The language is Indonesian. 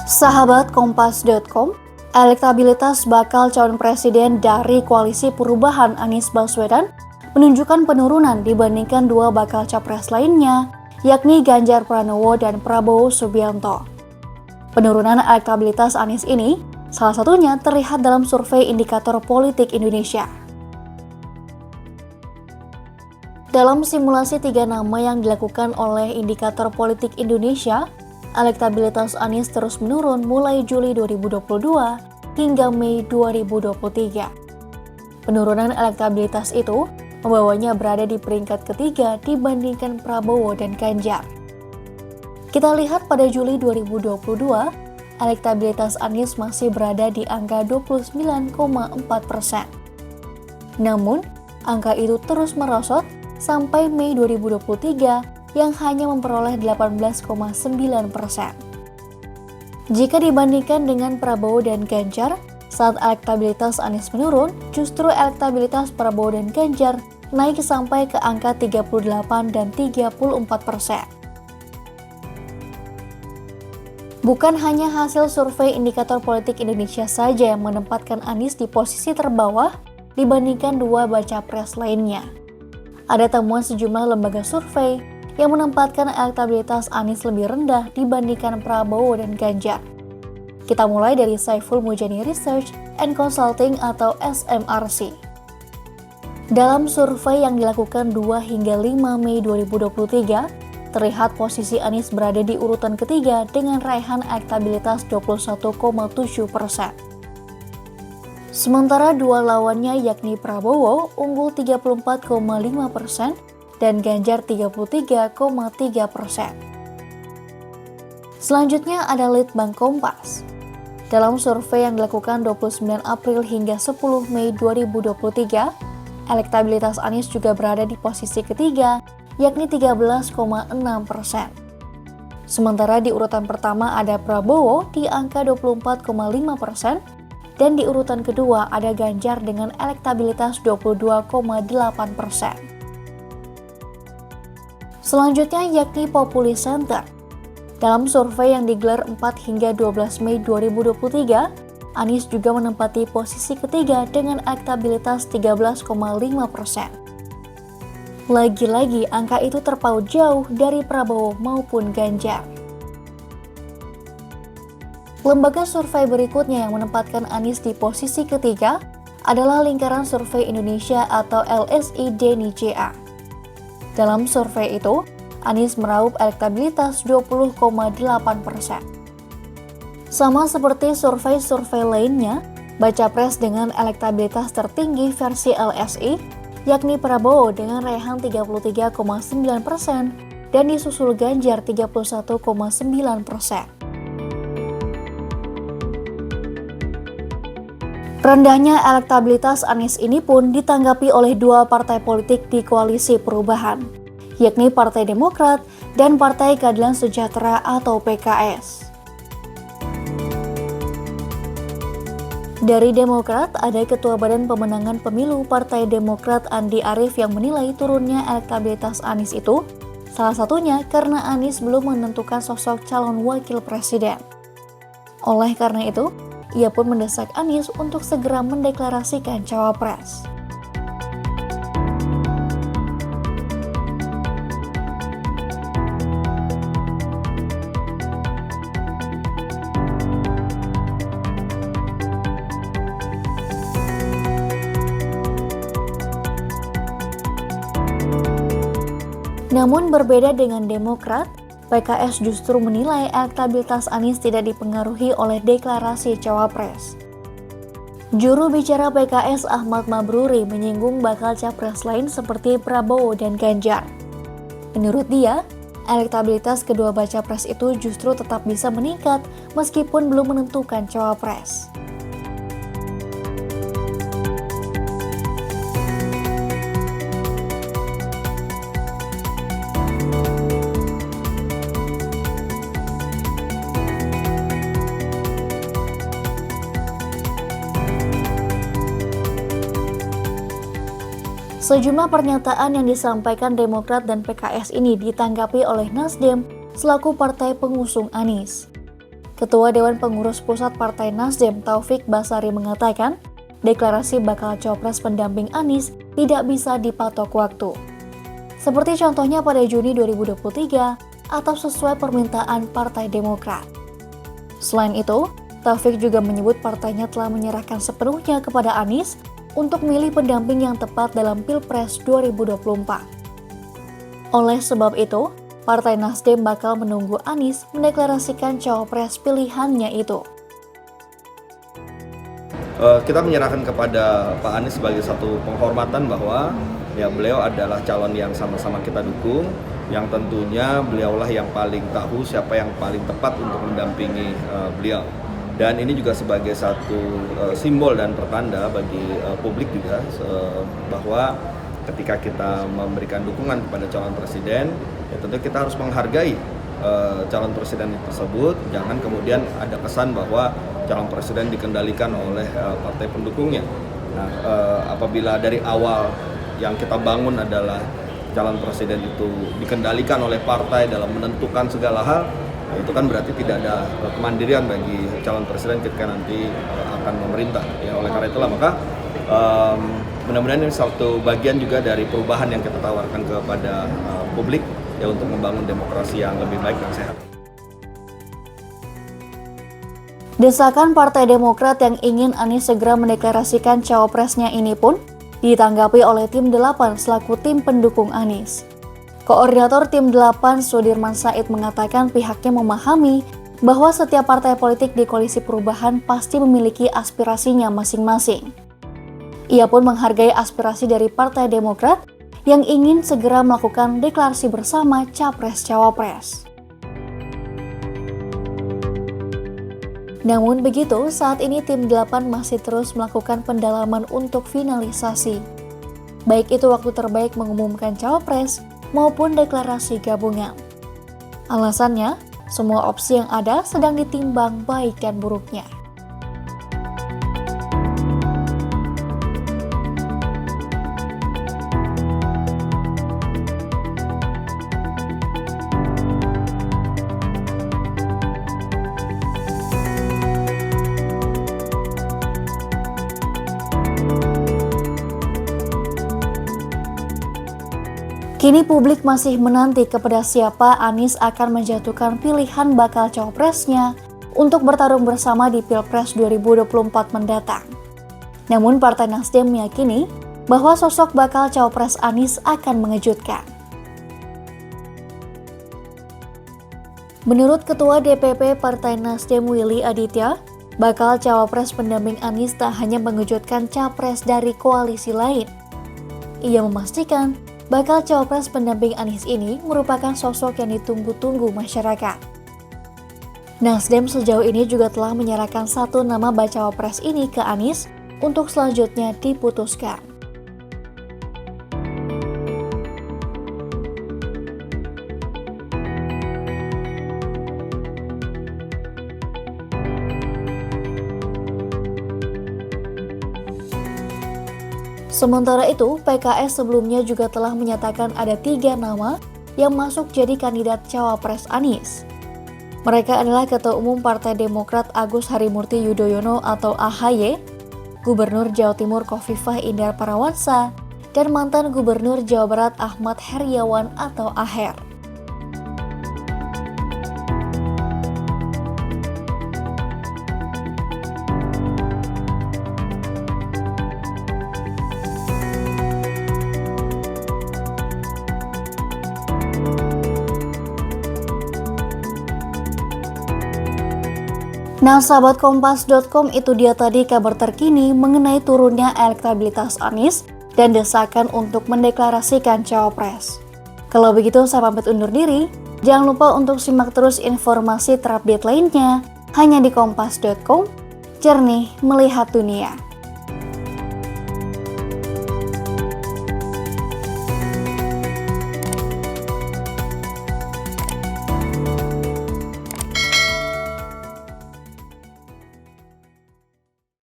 Sahabat Kompas.com, elektabilitas bakal calon presiden dari Koalisi Perubahan Anies Baswedan menunjukkan penurunan dibandingkan dua bakal capres lainnya, yakni Ganjar Pranowo dan Prabowo Subianto. Penurunan elektabilitas Anies ini salah satunya terlihat dalam survei Indikator Politik Indonesia. Dalam simulasi 3 nama yang dilakukan oleh Indikator Politik Indonesia, elektabilitas Anies terus menurun mulai Juli 2022 hingga Mei 2023. Penurunan elektabilitas itu membawanya berada di peringkat ketiga dibandingkan Prabowo dan Ganjar. Kita lihat pada Juli 2022, elektabilitas Anies masih berada di angka 29,4%. Namun, angka itu terus merosot sampai Mei 2023 yang hanya memperoleh 18,9%. Jika dibandingkan dengan Prabowo dan Ganjar, saat elektabilitas Anies menurun, justru elektabilitas Prabowo dan Ganjar naik sampai ke angka 38 dan 34%. Bukan hanya hasil survei Indikator Politik Indonesia saja yang menempatkan Anies di posisi terbawah dibandingkan dua baca pres lainnya. Ada temuan sejumlah lembaga survei yang menempatkan elektabilitas Anies lebih rendah dibandingkan Prabowo dan Ganjar. Kita mulai dari Saiful Mujani Research and Consulting atau SMRC. Dalam survei yang dilakukan 2 hingga 5 Mei 2023, terlihat posisi Anies berada di urutan ketiga dengan raihan elektabilitas 21,7%. Sementara dua lawannya yakni Prabowo unggul 34,5%, dan Ganjar 33,3%. Selanjutnya ada Litbang Kompas. Dalam survei yang dilakukan 29 April hingga 10 Mei 2023, elektabilitas Anies juga berada di posisi ketiga, yakni 13,6%. Sementara di urutan pertama ada Prabowo di angka 24,5%, dan di urutan kedua ada Ganjar dengan elektabilitas 22,8%. Selanjutnya yakni Populi Center. Dalam survei yang digelar 4 hingga 12 Mei 2023, Anies juga menempati posisi ketiga dengan elektabilitas 13,5%. Lagi-lagi angka itu terpaut jauh dari Prabowo maupun Ganjar. Lembaga survei berikutnya yang menempatkan Anies di posisi ketiga adalah Lingkaran Survei Indonesia atau LSI DNICA. Dalam survei itu, Anies meraup elektabilitas 20,8%. Sama seperti survei-survei lainnya, baca pres dengan elektabilitas tertinggi versi LSI, yakni Prabowo dengan raihan 33,9% dan disusul Ganjar 31,9%. Rendahnya elektabilitas Anies ini pun ditanggapi oleh dua partai politik di Koalisi Perubahan, yakni Partai Demokrat dan Partai Keadilan Sejahtera atau PKS. Dari Demokrat, ada Ketua Badan Pemenangan Pemilu Partai Demokrat Andi Arief yang menilai turunnya elektabilitas Anies itu, salah satunya karena Anies belum menentukan sosok calon wakil presiden. Oleh karena itu, ia pun mendesak Anies untuk segera mendeklarasikan cawapres. Namun berbeda dengan Demokrat, PKS justru menilai elektabilitas Anies tidak dipengaruhi oleh deklarasi cawapres. Juru bicara PKS Ahmad Mabruri menyinggung bakal capres lain seperti Prabowo dan Ganjar. Menurut dia, elektabilitas kedua baca pres itu justru tetap bisa meningkat meskipun belum menentukan cawapres. Sejumlah pernyataan yang disampaikan Demokrat dan PKS ini ditanggapi oleh Nasdem selaku partai pengusung Anies. Ketua Dewan Pengurus Pusat Partai Nasdem Taufik Basari mengatakan, deklarasi bakal cawapres pendamping Anies tidak bisa dipatok waktu. Seperti contohnya pada Juni 2023 atau sesuai permintaan Partai Demokrat. Selain itu, Taufik juga menyebut partainya telah menyerahkan sepenuhnya kepada Anies untuk milih pendamping yang tepat dalam Pilpres 2024. Oleh sebab itu, Partai Nasdem bakal menunggu Anies mendeklarasikan cawapres pilihannya itu. Kita menyerahkan kepada Pak Anies sebagai satu penghormatan bahwa ya beliau adalah calon yang sama-sama kita dukung, yang tentunya beliaulah yang paling tahu siapa yang paling tepat untuk mendampingi beliau. Dan ini juga sebagai satu simbol dan pertanda bagi publik juga bahwa ketika kita memberikan dukungan kepada calon presiden, ya tentu kita harus menghargai calon presiden tersebut. Jangan kemudian ada kesan bahwa calon presiden dikendalikan oleh partai pendukungnya. Nah, apabila dari awal yang kita bangun adalah calon presiden itu dikendalikan oleh partai dalam menentukan segala hal, itu kan berarti tidak ada kemandirian bagi calon presiden ketika nanti akan memerintah. Ya, oleh karena itulah maka mudah-mudahan ini satu bagian juga dari perubahan yang kita tawarkan kepada publik ya untuk membangun demokrasi yang lebih baik dan sehat. Desakan Partai Demokrat yang ingin Anies segera mendeklarasikan cawapresnya ini pun ditanggapi oleh Tim 8 selaku tim pendukung Anies. Koordinator Tim 8 Sudirman Said mengatakan pihaknya memahami bahwa setiap partai politik di koalisi perubahan pasti memiliki aspirasinya masing-masing. Ia pun menghargai aspirasi dari Partai Demokrat yang ingin segera melakukan deklarasi bersama Capres-Cawapres. Namun begitu, saat ini Tim 8 masih terus melakukan pendalaman untuk finalisasi. Baik itu waktu terbaik mengumumkan Cawapres maupun deklarasi gabungan. Alasannya, semua opsi yang ada sedang ditimbang baik dan buruknya. Kini publik masih menanti kepada siapa Anies akan menjatuhkan pilihan bakal cawapresnya untuk bertarung bersama di Pilpres 2024 mendatang. Namun Partai Nasdem meyakini bahwa sosok bakal cawapres Anies akan mengejutkan. Menurut Ketua DPP Partai Nasdem Willy Aditya, bakal cawapres pendamping Anies tak hanya mengejutkan capres dari koalisi lain. Ia memastikan bakal cawapres pendamping Anies ini merupakan sosok yang ditunggu-tunggu masyarakat. Nasdem sejauh ini juga telah menyerahkan satu nama bacawa pres ini ke Anies untuk selanjutnya diputuskan. Sementara itu, PKS sebelumnya juga telah menyatakan ada 3 nama yang masuk jadi kandidat cawapres Anies. Mereka adalah Ketua Umum Partai Demokrat Agus Harimurti Yudhoyono atau AHY, Gubernur Jawa Timur Khofifah Indar Parawansa, dan mantan Gubernur Jawa Barat Ahmad Heriawan atau Aher. Nah, sahabat Kompas.com, itu dia tadi kabar terkini mengenai turunnya elektabilitas Anies dan desakan untuk mendeklarasikan cawapres. Kalau begitu, saya pamit undur diri. Jangan lupa untuk simak terus informasi terupdate lainnya hanya di Kompas.com, jernih melihat dunia.